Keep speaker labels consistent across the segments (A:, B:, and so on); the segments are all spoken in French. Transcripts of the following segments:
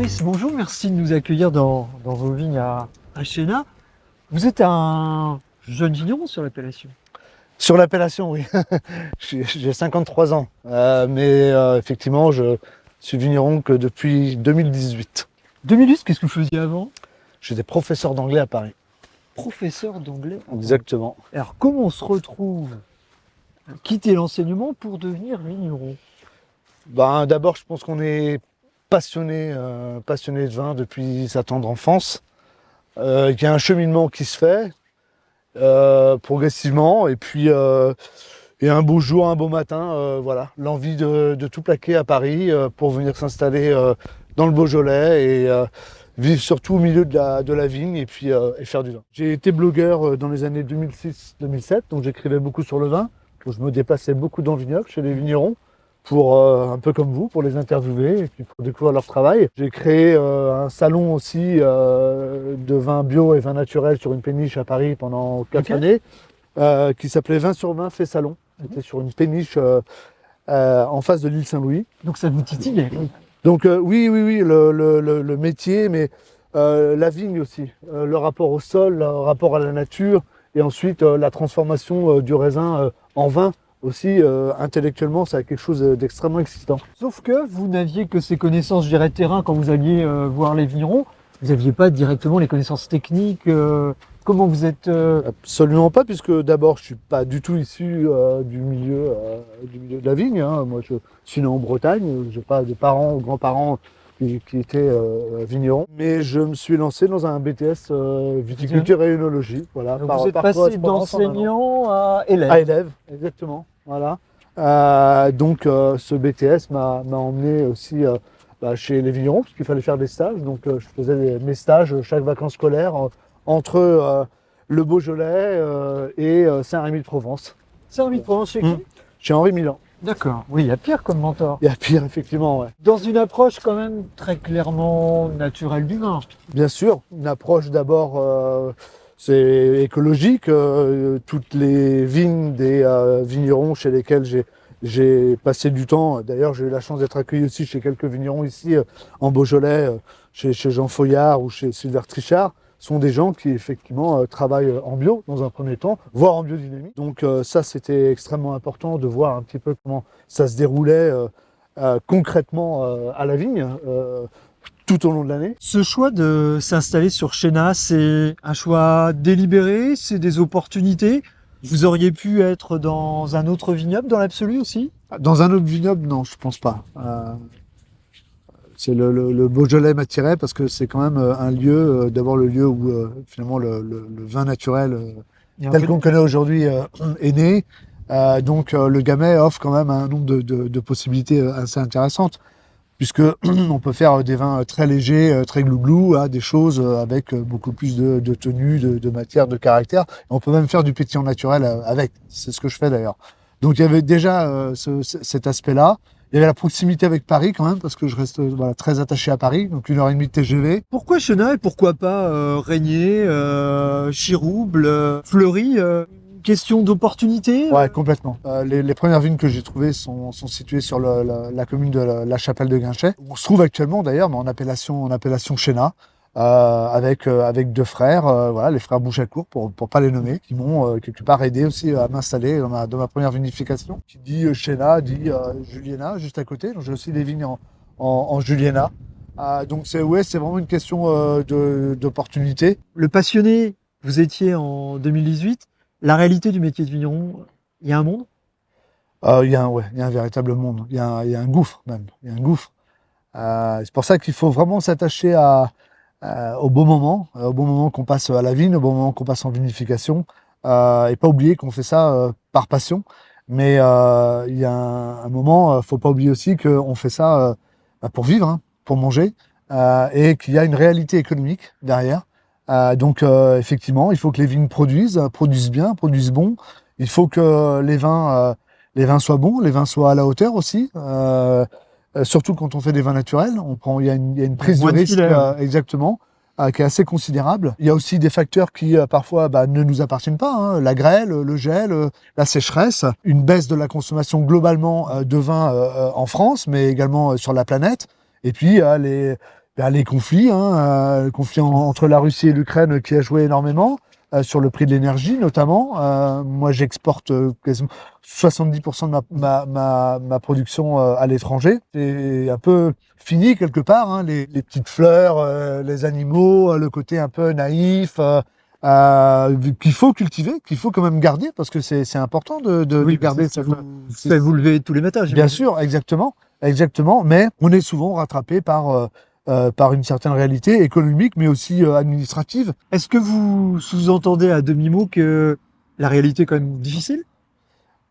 A: Fabrice, bonjour, merci de nous accueillir dans vos vignes à Chénat. Vous êtes un jeune vigneron sur l'appellation.
B: Sur l'appellation, oui. J'ai 53 ans, mais effectivement, je suis vigneron que depuis 2018.
A: 2008, qu'est-ce que vous faisiez avant?
B: J'étais professeur d'anglais à Paris.
A: Professeur d'anglais.
B: Exactement.
A: Alors, comment on se retrouve à quitter l'enseignement pour devenir vigneron?
B: Ben, d'abord, je pense qu'on est passionné de vin depuis sa tendre enfance. Il y a un cheminement qui se fait progressivement, et puis et un beau jour, un beau matin, voilà, l'envie de tout plaquer à Paris pour venir s'installer dans le Beaujolais et vivre surtout au milieu de la vigne et puis et faire du vin. J'ai été blogueur dans les années 2006-2007, donc j'écrivais beaucoup sur le vin. Donc je me déplaçais beaucoup dans le vignoble, chez les vignerons, pour un peu comme vous, pour les interviewer et puis pour découvrir leur travail. J'ai créé un salon aussi de vin bio et vin naturel sur une péniche à Paris pendant 4 années, qui s'appelait Vin sur Vin fait salon. C'était sur une péniche en face de l'île Saint-Louis.
A: Donc ça vous titille?
B: Donc oui, le métier, mais la vigne aussi, le rapport au sol, le rapport à la nature, et ensuite la transformation du raisin en vin aussi, intellectuellement, c'est quelque chose d'extrêmement excitant.
A: Sauf que vous n'aviez que ces connaissances, je dirais, terrain quand vous alliez voir les vignerons. Vous n'aviez pas directement les connaissances techniques. Comment vous êtes
B: Absolument pas, puisque d'abord, je suis pas du tout issu du milieu de la vigne, hein. Moi, je suis né en Bretagne, j'ai pas de parents ou grands-parents qui étaient vignerons. Mais je me suis lancé dans un BTS viticulture et œnologie. Voilà,
A: Donc vous êtes passé
B: correspondance en un an.
A: d'enseignant à élève.
B: À élève, exactement. Voilà. Donc ce BTS m'a emmené aussi chez les vignerons, parce qu'il fallait faire des stages. Donc je faisais mes stages chaque vacances scolaires entre le Beaujolais et Saint-Rémy-de-Provence.
A: Saint-Rémy-de-Provence, chez qui?
B: Chez Henri Milan.
A: D'accord. Oui, il y a pire comme mentor.
B: Il y a pire, effectivement, ouais.
A: Dans une approche quand même très clairement naturelle du vin.
B: Bien sûr, une approche d'abord, c'est écologique. Toutes les vignes des vignerons chez lesquels j'ai passé du temps. D'ailleurs, j'ai eu la chance d'être accueilli aussi chez quelques vignerons ici en Beaujolais, chez Jean Foillard ou chez Sylvain Trichard, sont des gens qui effectivement travaillent en bio dans un premier temps, voire en biodynamie. Donc ça, c'était extrêmement important de voir un petit peu comment ça se déroulait concrètement à la vigne. Tout au long de l'année.
A: Ce choix de s'installer sur Chénat, c'est un choix délibéré, c'est des opportunités. Vous auriez pu être dans un autre vignoble dans l'absolu aussi?
B: Dans un autre vignoble, non, je pense pas. C'est le Beaujolais m'attirait parce que c'est quand même un lieu, d'abord le lieu où finalement le vin naturel tel qu'on le connaît aujourd'hui est né. Donc le Gamay offre quand même un nombre de possibilités assez intéressantes, puisque on peut faire des vins très légers, très glouglou, des choses avec beaucoup plus de tenue, de matière, de caractère. Et on peut même faire du pétillant naturel avec. C'est ce que je fais d'ailleurs. Donc il y avait déjà cet aspect-là. Il y avait la proximité avec Paris quand même, parce que je reste très attaché à Paris, donc 1h30 de TGV.
A: Pourquoi Chénat et pourquoi pas Régnier, Chirouble, Fleury question d'opportunité?
B: Ouais, complètement. Les premières vignes que j'ai trouvées sont situées sur la commune de la Chapelle de Guinchet. On se trouve actuellement d'ailleurs en appellation Chénat, avec deux frères, les frères Bouchacourt, pour pas les nommer, qui m'ont quelque part aidé aussi à m'installer dans ma première vinification. Qui dit Chénat dit Juliena juste à côté. Donc j'ai aussi des vignes en Juliena. Donc c'est vraiment une question d'opportunité.
A: Le passionné, vous étiez en 2018. La réalité du métier de vigneron, il y a un monde?
B: Il y a un véritable monde. Il y a un gouffre même. Il y a un gouffre. C'est pour ça qu'il faut vraiment s'attacher au bon moment qu'on passe à la vigne, au bon moment qu'on passe en vinification, et pas oublier qu'on fait ça par passion. Mais il y a un moment, faut pas oublier aussi qu'on fait ça pour vivre, hein, pour manger, et qu'il y a une réalité économique derrière. Donc effectivement, il faut que les vignes produisent bien, produisent bon. Il faut que les vins soient bons, les vins soient à la hauteur aussi. Surtout quand on fait des vins naturels, il y a une prise de risque exactement qui est assez considérable. Il y a aussi des facteurs qui parfois ne nous appartiennent pas, hein, la grêle, le gel, la sécheresse, une baisse de la consommation globalement de vin en France, mais également sur la planète. Et puis les conflits, hein, le conflit entre la Russie et l'Ukraine qui a joué énormément sur le prix de l'énergie notamment. Moi, j'exporte quasiment 70% de ma production à l'étranger. C'est un peu fini quelque part, hein, les petites fleurs, les animaux, le côté un peu naïf. Qu'il faut cultiver, qu'il faut quand même garder, parce que c'est important de garder
A: ça vous lever tous les matins,
B: Bien
A: j'imagine.
B: sûr, exactement, mais on est souvent rattrapé par une certaine réalité économique, mais aussi administrative.
A: Est-ce que vous sous-entendez à demi-mot que la réalité est quand même difficile?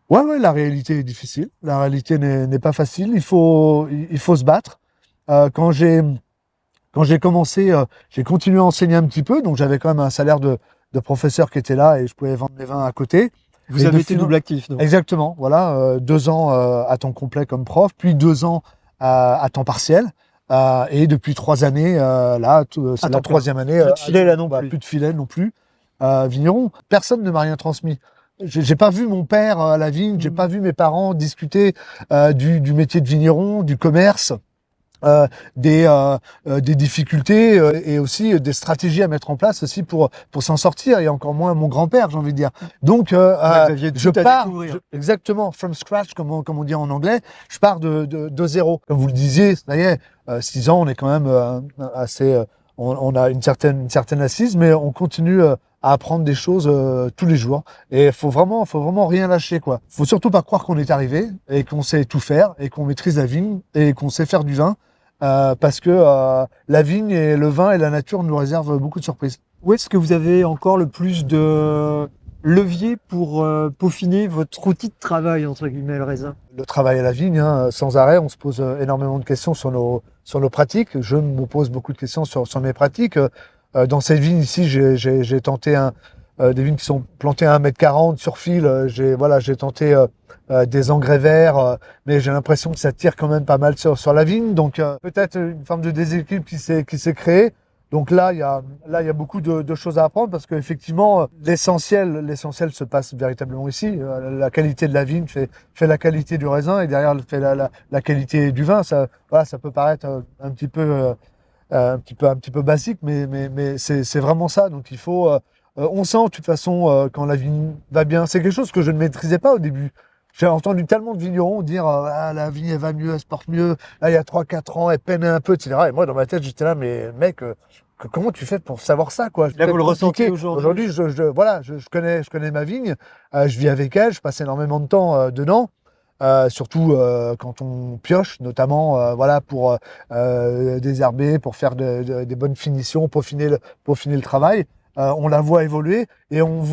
B: Ouais, la réalité est difficile. La réalité n'est pas facile. Il faut se battre. Quand j'ai commencé, j'ai continué à enseigner un petit peu, donc j'avais quand même un salaire de professeur qui était là et je pouvais vendre mes vins à côté.
A: Vous
B: Et
A: avez
B: de
A: été
B: fil-
A: double actif, donc.
B: Exactement, voilà, 2 ans à temps complet comme prof, puis 2 ans à temps partiel, et depuis 3 années, là, c'est
A: À
B: la
A: temps plein.
B: troisième année.
A: Plus de filet là non
B: Voilà,
A: plus.
B: plus de filet non plus. Vigneron, personne ne m'a rien transmis. J'ai pas vu mon père à la vigne, j'ai pas vu mes parents discuter du métier de vigneron, du commerce. Euh, des difficultés et aussi des stratégies à mettre en place aussi pour s'en sortir, et encore moins mon grand-père, j'ai envie de dire. Donc
A: vous aviez
B: je
A: tout à
B: pars
A: découvrir.
B: exactement from scratch, comme on dit en anglais. Je pars de zéro. Comme vous le disiez, ça y est, 6 ans, on est quand même assez on a une certaine assise, mais on continue à apprendre des choses tous les jours. Et faut vraiment rien lâcher, quoi. Faut surtout pas croire qu'on est arrivé et qu'on sait tout faire et qu'on maîtrise la vigne et qu'on sait faire du vin. Parce que la vigne et le vin et la nature nous réservent beaucoup de surprises.
A: Où est-ce que vous avez encore le plus de levier pour peaufiner votre outil de travail, entre guillemets, le raisin?
B: Le travail à la vigne, hein, sans arrêt, on se pose énormément de questions sur nos pratiques. Je me pose beaucoup de questions sur mes pratiques. Dans cette vigne ici, j'ai tenté des vignes qui sont plantées à 1,40 m sur fil. J'ai tenté des engrais verts, mais j'ai l'impression que ça tire quand même pas mal sur la vigne. Donc peut-être une forme de déséquilibre qui s'est créé. Donc là, il y a beaucoup de choses à apprendre, parce qu'effectivement, l'essentiel se passe véritablement ici. La qualité de la vigne fait la qualité du raisin, et derrière fait la qualité du vin. Ça, voilà, ça peut paraître un petit peu basique, mais c'est vraiment ça. Donc il faut, on sent de toute façon quand la vigne va bien. C'est quelque chose que je ne maîtrisais pas au début. J'ai entendu tellement de vignerons dire ah, la vigne elle va mieux, elle se porte mieux. Là il y a 3-4 ans, elle peinait un peu, etc. Et moi dans ma tête j'étais là, mais mec, comment tu fais pour savoir ça, quoi?
A: Là, vous le ressentez
B: Compliqué.
A: aujourd'hui.
B: Aujourd'hui, je connais ma vigne, je vis avec elle, je passe énormément de temps dedans. Surtout quand on pioche, notamment voilà, pour désherber, pour faire des bonnes finitions, peaufiner le travail. On la voit évoluer, et on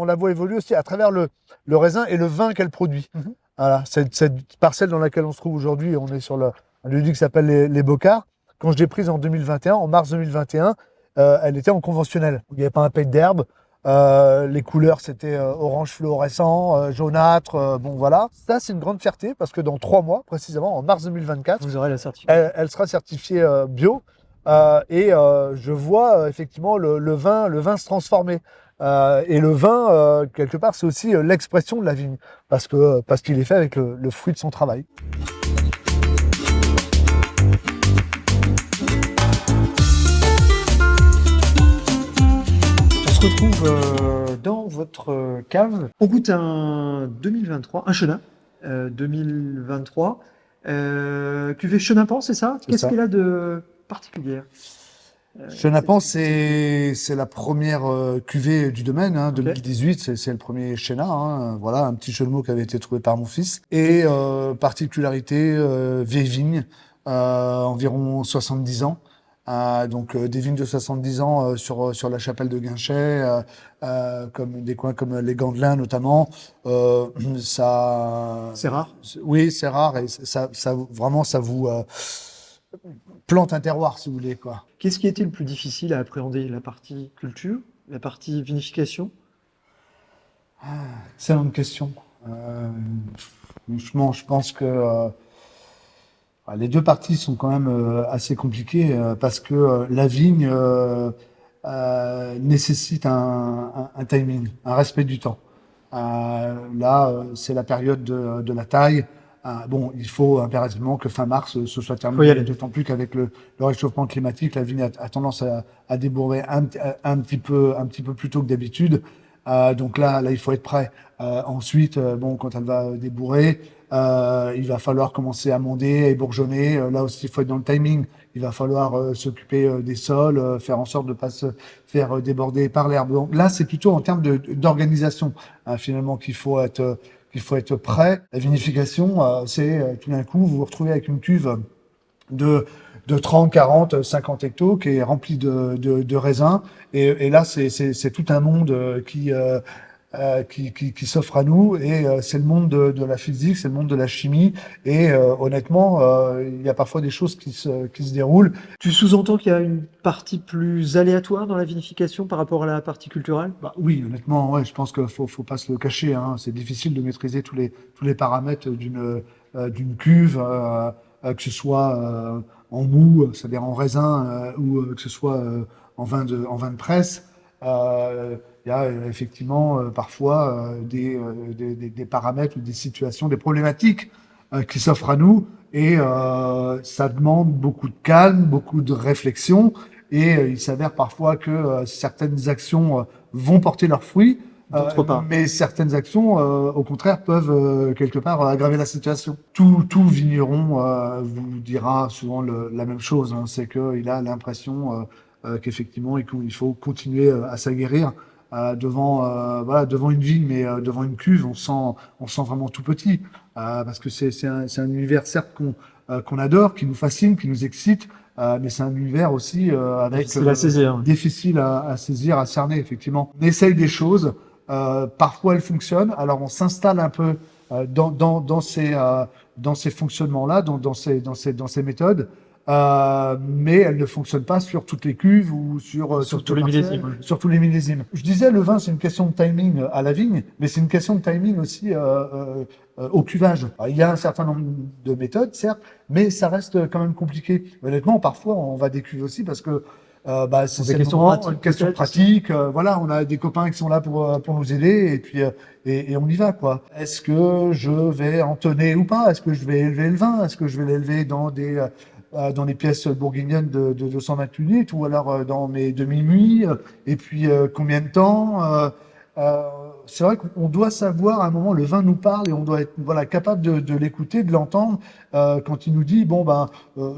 B: la voit évoluer aussi à travers le raisin et le vin qu'elle produit.
A: Mhm.
B: Voilà, cette parcelle dans laquelle on se trouve aujourd'hui, on est sur un lieu qui s'appelle les Bocards. Quand je l'ai prise en 2021, en mars 2021, elle était en conventionnel. Il n'y avait pas un pet d'herbe. Les couleurs, c'était orange fluorescent, jaunâtre, bon voilà. Ça, c'est une grande fierté, parce que dans 3 mois, précisément, en mars 2024,
A: Vous aurez la certification.
B: elle sera certifiée bio. Et je vois effectivement le vin se transformer. Et le vin, quelque part, c'est aussi l'expression de la vigne, parce qu'il est fait avec le fruit de son travail.
A: On se retrouve dans votre cave. On goûte un 2023, un Chenin 2023. Cuvée Chenin-Pan, c'est ça?
B: C'est
A: Qu'est-ce
B: ça.
A: qu'il a de particulier?
B: Chenapan, c'est la première cuvée du domaine, hein,
A: Ok.
B: 2018, c'est le premier Chenin, hein, voilà, un petit jeu de mots qui avait été trouvé par mon fils. Et particularité, vieille vigne, environ 70 ans. Donc des vignes de 70 ans sur la chapelle de Guinchay, comme des coins comme les Gandelins notamment. Ça,
A: C'est rare.
B: oui, c'est rare, et vraiment ça vous plante un terroir, si vous voulez, quoi.
A: Qu'est-ce qui était le plus difficile à appréhender? La partie culture, la partie vinification?
B: Excellente question. Franchement, je pense que les deux parties sont quand même assez compliquées, parce que la vigne nécessite un timing, un respect du temps. Là, c'est la période de la taille. Bon, il faut impérativement que fin mars ce soit
A: Faut y
B: terminé,
A: aller.
B: d'autant plus qu'avec le réchauffement climatique, la vigne a tendance à débourrer un petit peu plus tôt que d'habitude. Donc là, il faut être prêt. Ensuite, bon, quand elle va débourrer, il va falloir commencer à monder, à bourgeonner. Là aussi, il faut être dans le timing. Il va falloir s'occuper des sols, faire en sorte de ne pas se faire déborder par l'herbe. Donc là, c'est plutôt en termes d'organisation, finalement, qu'il faut être prêt. La vinification, c'est tout d'un coup, vous vous retrouvez avec une cuve de, de 30, 40, 50 hectos qui est remplie de raisins. Et là, c'est tout un monde qui s'offre à nous. Et c'est le monde de la physique, c'est le monde de la chimie. Et honnêtement, il y a parfois des choses qui se déroulent.
A: Tu sous-entends qu'il y a une partie plus aléatoire dans la vinification par rapport à la partie culturelle?
B: Bah, oui, honnêtement, ouais, je pense qu'il faut pas se le cacher, hein. C'est difficile de maîtriser tous les paramètres d'une cuve, que ce soit en mou, c'est-à-dire en raisin, ou que ce soit en vin de presse. Il y a effectivement parfois des paramètres ou des situations, des problématiques qui s'offrent à nous, et ça demande beaucoup de calme, beaucoup de réflexion. Et il s'avère parfois que certaines actions vont porter leurs fruits,
A: D'autre part.
B: mais certaines actions, au contraire, peuvent quelque part aggraver la situation. Tout vigneron vous dira souvent la même chose, hein, c'est qu'il a l'impression qu'effectivement, il faut continuer à s'aguerrir voilà, devant une vigne, mais devant une cuve, on sent vraiment tout petit, parce que c'est un univers certes qu'on adore, qui nous fascine, qui nous excite, mais c'est un univers aussi avec
A: Difficile à saisir.
B: difficile à saisir, à cerner, effectivement. On essaye des choses, parfois elles fonctionnent, alors on s'installe un peu dans ces fonctionnements-là, dans ces méthodes, mais elles ne fonctionnent pas sur toutes les cuves ou
A: Sur tous
B: toutes
A: les
B: parcelles,
A: millésimes.
B: sur tous les millésimes. Je disais, le vin, c'est une question de timing à la vigne, mais c'est une question de timing aussi au cuvage. Alors, il y a un certain nombre de méthodes, certes, mais ça reste quand même compliqué. Honnêtement, parfois, on va des cuves aussi parce que c'est
A: Des
B: le
A: questions
B: moment,
A: pratiques,
B: une question
A: peut-être,
B: pratique. Voilà, on a des copains qui sont là pour nous aider, et puis et on y va, quoi. Est-ce que je vais entonner ou pas? Est-ce que je vais élever le vin? Est-ce que je vais l'élever dans les pièces bourguignonnes de 228 litres, ou alors dans mes demi-muits? Et puis combien de temps? Euh, c'est vrai qu'on doit savoir, à un moment, le vin nous parle, et on doit être, voilà, capable de l'écouter, de l'entendre quand il nous dit, bon ben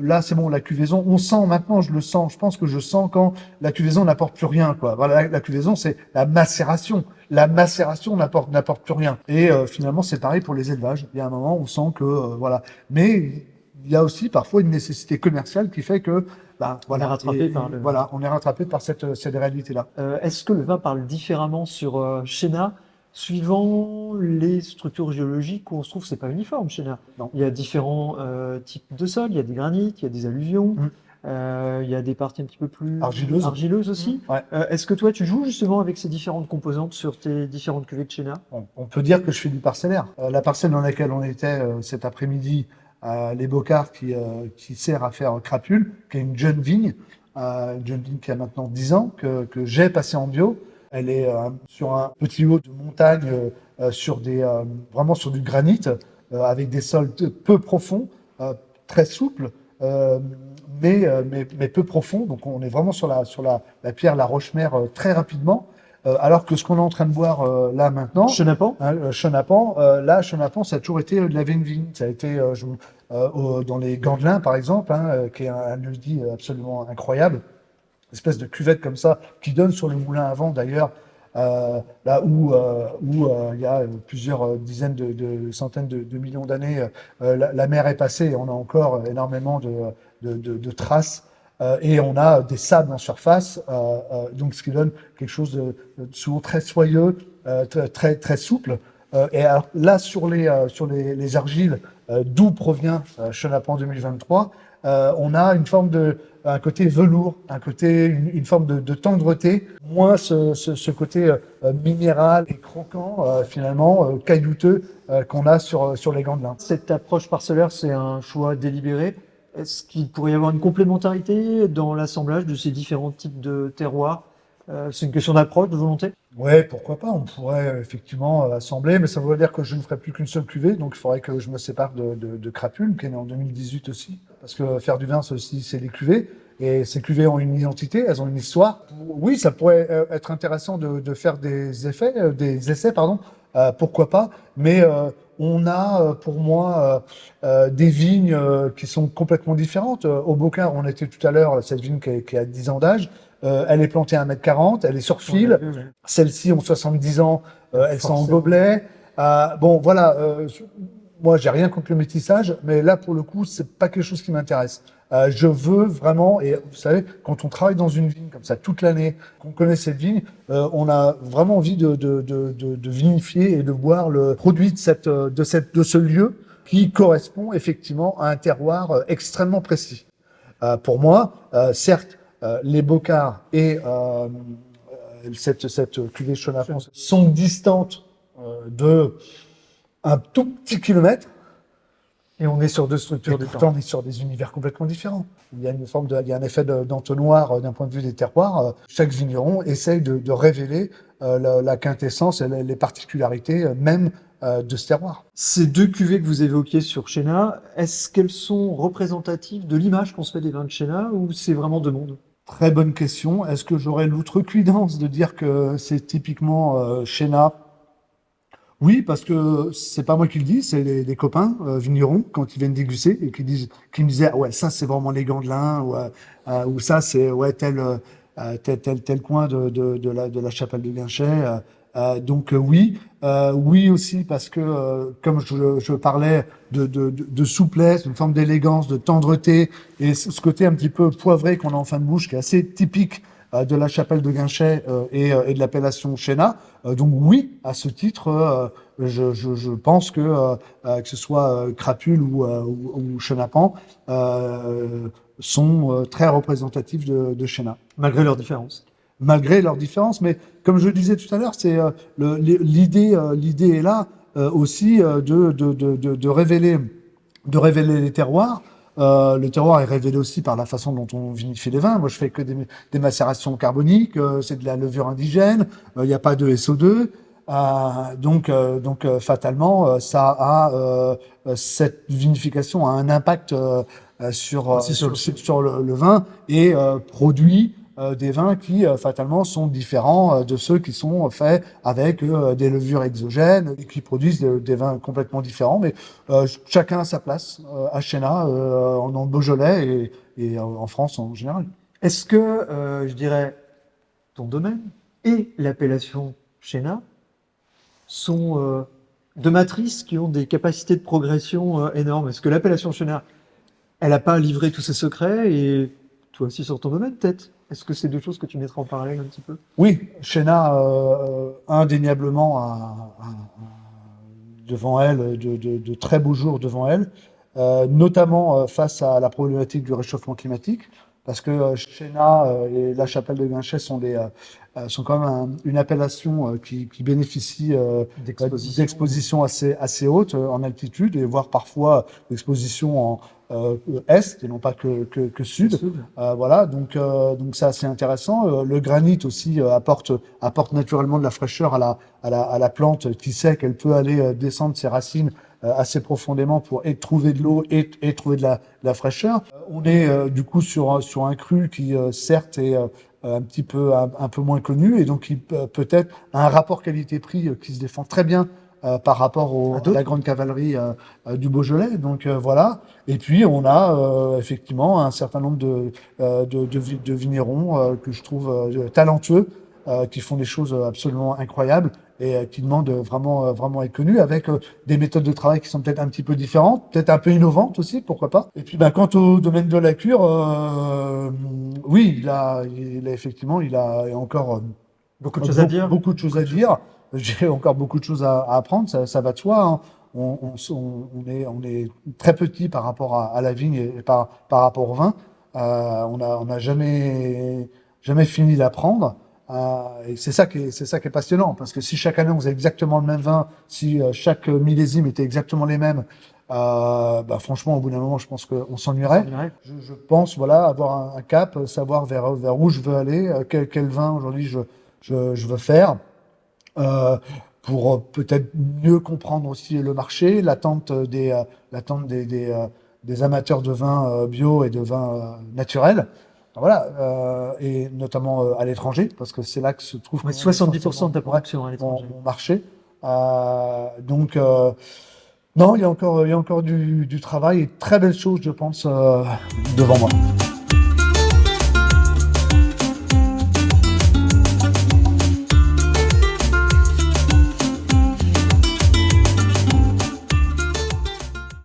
B: là c'est bon, la cuvaison, on sent maintenant, je le sens, je pense que je sens quand la cuvaison n'apporte plus rien, quoi. Voilà, la cuvaison, c'est la macération. La macération n'apporte plus rien. Et finalement, c'est pareil pour les élevages. Il y a un moment, on sent que voilà. Mais il y a aussi parfois une nécessité commerciale qui fait que ben,
A: On est
B: voilà,
A: rattrapé par le.
B: voilà, on est rattrapé par cette réalité-là.
A: Est-ce que le vin parle différemment sur Chéna, suivant les structures géologiques où on se trouve? C'est pas uniforme, Chéna.
B: Non.
A: Il y a différents types de sols, il y a des granites, il y a des alluvions,
B: Mm.
A: il y a des parties un petit peu plus
B: Argileuse.
A: aussi.
B: Ouais.
A: Est-ce que toi, tu joues justement avec ces différentes composantes sur tes différentes cuvées de Chéna?
B: On peut dire que je fais du parcellaire. La parcelle dans laquelle on était cet après-midi, les Bocards, qui sert à faire crapule, qui est une jeune vigne qui a maintenant 10 ans, que j'ai passé en bio. Elle est sur un petit haut de montagne, vraiment sur du granit, avec des sols peu profonds, très souples, mais peu profonds. Donc on est vraiment sur la pierre, la roche-mère, très rapidement. Alors que ce qu'on est en train de voir là maintenant,
A: Chenapan?
B: Chenapan, Chenapan, ça a toujours été de la veine vigne. Ça a été dans les Gandelins, par exemple, hein, qui est un lieu-dit absolument incroyable. Une espèce de cuvette comme ça, qui donne sur le moulin à vent, d'ailleurs, là où il y a plusieurs dizaines centaines de millions d'années, la mer est passée, et on a encore énormément de traces. Et on a des sables en surface, donc ce qui donne quelque chose de souvent très soyeux, très souple. Et alors, là, sur les argiles, d'où provient Chenapan 2023, on a un côté velours, une forme de tendreté, moins ce côté minéral et croquant, finalement, caillouteux, qu'on a sur les Gandelins.
A: Cette approche parcellaire, c'est un choix délibéré. Est-ce qu'il pourrait y avoir une complémentarité dans l'assemblage de ces différents types de terroirs C'est une question d'approche, de volonté?
B: Ouais, pourquoi pas, on pourrait effectivement assembler, mais ça voudrait dire que je ne ferai plus qu'une seule cuvée, donc il faudrait que je me sépare de Crapule, qui est né en 2018 aussi. Parce que faire du vin, c'est aussi, c'est des cuvées, et ces cuvées ont une identité, elles ont une histoire. Oui, ça pourrait être intéressant de faire des essais, pardon, pourquoi pas, mais on a pour moi des vignes qui sont complètement différentes. Au Bocard, on était tout à l'heure, cette vigne qui a 10 ans d'âge, elle est plantée à 1,40 m, elle est sur
A: On l'a
B: fil.
A: vu, ouais.
B: Celles-ci ont 70 ans, elles sont en
A: Forcément.
B: gobelet. Bon, voilà, moi, j'ai rien contre le métissage, mais là, pour le coup, c'est pas quelque chose qui m'intéresse. Je veux vraiment, et vous savez, quand on travaille dans une vigne comme ça toute l'année, qu'on connaît cette vigne, on a vraiment envie de vinifier et de boire le produit de ce lieu qui correspond effectivement à un terroir extrêmement précis. Pour moi, certes, les Bocards et cette cuvée Chenapan sont distantes de un tout petit kilomètre,
A: Et on est sur deux
B: et
A: structures
B: pourtant
A: différentes.
B: on est sur des univers complètement différents. Il y a un effet d'entonnoir d'un point de vue des terroirs. Chaque vigneron essaye de révéler la quintessence et les particularités même de ce terroir.
A: Ces deux cuvées que vous évoquiez sur Chenin, est-ce qu'elles sont représentatives de l'image qu'on se fait des vins de Chenin ou c'est vraiment deux mondes?
B: Très bonne question. Est-ce que j'aurais l'outrecuidance de dire que c'est typiquement Chenin? Oui, parce que c'est pas moi qui le dis, c'est les copains vignerons quand ils viennent déguster et qui me disaient ah ouais ça c'est vraiment les Gandelins ou ça c'est ouais tel coin de la chapelle de Guinchay. Donc oui, oui aussi parce que comme je parlais de souplesse, d'une forme d'élégance, de tendreté et ce côté un petit peu poivré qu'on a en fin de bouche qui est assez typique de la chapelle de Guinchay et de l'appellation Chéna. Donc oui, à ce titre, je pense que ce soit Crapule ou Chenapan sont très représentatifs de Chéna,
A: Malgré leurs différences.
B: malgré leurs différences. Mais comme je le disais tout à l'heure, c'est l'idée est là aussi de révéler les terroirs. Le terroir est révélé aussi par la façon dont on vinifie les vins. Moi, je fais que des macérations carboniques, c'est de la levure indigène, il n'y a pas de SO2. Fatalement, cette vinification a un impact
A: Aussi sur le
B: sur le vin et produit des vins qui fatalement sont différents de ceux qui sont faits avec des levures exogènes et qui produisent des vins complètement différents. Mais chacun a sa place à Chéna, en Beaujolais et en France en général.
A: Est-ce que, je dirais, ton domaine et l'appellation Chenin sont deux matrices qui ont des capacités de progression énormes? Est-ce que l'appellation Chenin, elle n'a pas livré tous ses secrets et toi aussi sur ton domaine peut-être? Est-ce que c'est deux choses que tu mettras en parallèle un petit peu?
B: Oui, Chéna indéniablement devant elle, de très beaux jours devant elle, notamment face à la problématique du réchauffement climatique, parce que Chéna et la Chapelle de Guinchay sont quand même une appellation qui bénéficie d'expositions assez hautes en altitude, et voire parfois d'expositions en est et non pas que sud. Voilà, donc c'est assez intéressant. Le granit aussi apporte naturellement de la fraîcheur à la plante qui sait qu'elle peut aller descendre ses racines assez profondément pour trouver de l'eau et trouver de la fraîcheur. On est du coup sur un cru qui certes est un peu moins connu et donc qui peut-être a un rapport qualité-prix qui se défend très bien par rapport à la grande cavalerie du Beaujolais. Donc voilà. Et puis on a effectivement un certain nombre de vignerons que je trouve talentueux, qui font des choses absolument incroyables et qui demandent vraiment à être connus avec des méthodes de travail qui sont peut-être un petit peu différentes, peut-être un peu innovantes aussi, pourquoi pas. Et puis quant au domaine de la cure, oui, il a encore
A: Beaucoup de choses à dire.
B: beaucoup de choses à dire. J'ai encore beaucoup de choses à apprendre, ça va de soi, hein. On est très petit par rapport à la vigne et par rapport au vin. On n'a jamais fini d'apprendre. Et c'est ça qui est passionnant, parce que si chaque année on faisait exactement le même vin, si chaque millésime était exactement les mêmes, bah franchement, au bout d'un moment, je pense qu'on s'ennuierait. Je pense, voilà, avoir un cap, savoir vers où je veux aller, quel vin aujourd'hui je veux faire, euh, pour peut-être mieux comprendre aussi le marché, l'attente des amateurs de vins bio et de vins naturels. Voilà, et notamment à l'étranger, parce que c'est là que se trouve
A: Ouais,
B: quand même
A: 70% de ta
B: essentiellement, ouais,
A: production à l'étranger.
B: mon marché. Donc, non, il y a encore du travail et de très belles choses, je pense, devant moi.